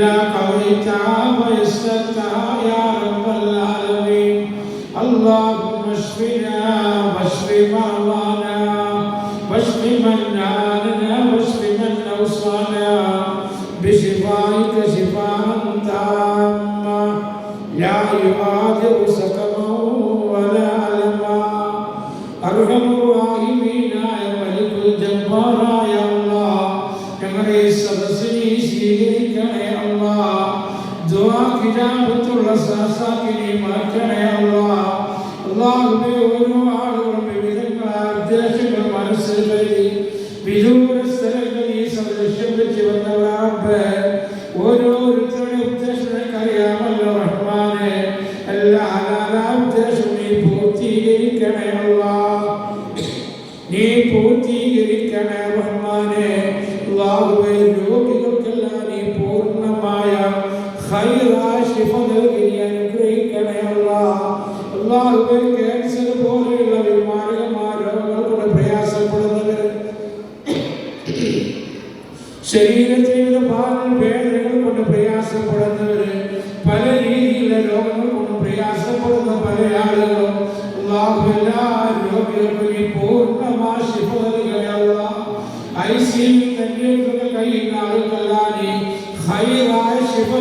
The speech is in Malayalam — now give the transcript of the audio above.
قضيتها ويسرتها يا رب العالمين. اللهم اشفنا واشف مرضانا واشف من نالنا واشف من اوصانا بشفائك شفاء تاما لا يغادر سقما ولا الما. ارحم الراحمين يا ملك الجبار يا الله ഞങ്ങളുടെ ഈ സദസ്സിനെ സ്വീകരിക്കണേ അല്ലാഹ്. ദുആ കിതാബത്തുള്ള സദസ്സാക്കി മാറ്റണേ അല്ലാഹ്. അല്ലാഹുവേ, ഓരോ ആളുകളും വിവിധങ്ങളായ ഉദ്ദേശങ്ങൾ മനസ്സിൽ കരുതി വിദൂര സ്ഥലങ്ങളിൽ ഈ സദസ്യം വെച്ച് വന്നവരാണ്. ഓരോരുത്തരുടെ ഉദ്ദേശങ്ങൾക്ക് അറിയാമല്ലോ റഹ്മാനെ. എല്ലാ ഹലാലായ ഉദ്ദേശവും നീ പൂർത്തീകരിക്കണേ അല്ലാഹ്. നീ പൂർത്തീകരിക്കണേ റഹ്മാനെ. അല്ലാഹുവേ, രോഗികൾക്കെല്ലാം നീ പൂർണ്ണമായ ഖൈറായ ശിഫ നൽകി നീ അനുഗ്രഹിക്കണേ അല്ലാഹ്. അല്ലാഹുവേ, ക്യാൻസർ പോലെയുള്ള മാരകമായ രോഗങ്ങൾ കൊണ്ട് പ്രയാസപ്പെടുന്നവർ, ശരീരത്തിലെ ഭാഗങ്ങൾ വേദനകൾ കൊണ്ട് പ്രയാസപ്പെടുന്നവർ, പല രീതിയിലുള്ള രോഗങ്ങൾ കൊണ്ട് പ്രയാസപ്പെടുന്ന പല ആളുകളും അല്ലാഹുവേ, എല്ലാ രോഗികൾക്കും നീ പൂർണ്ണമായ ശിഫ നൽകണേ അല്ലാഹ്. ഐസിയിൽ കഴിയുന്ന ആളുകളെല്ലാം നീ ഖൈറായ ശിഫ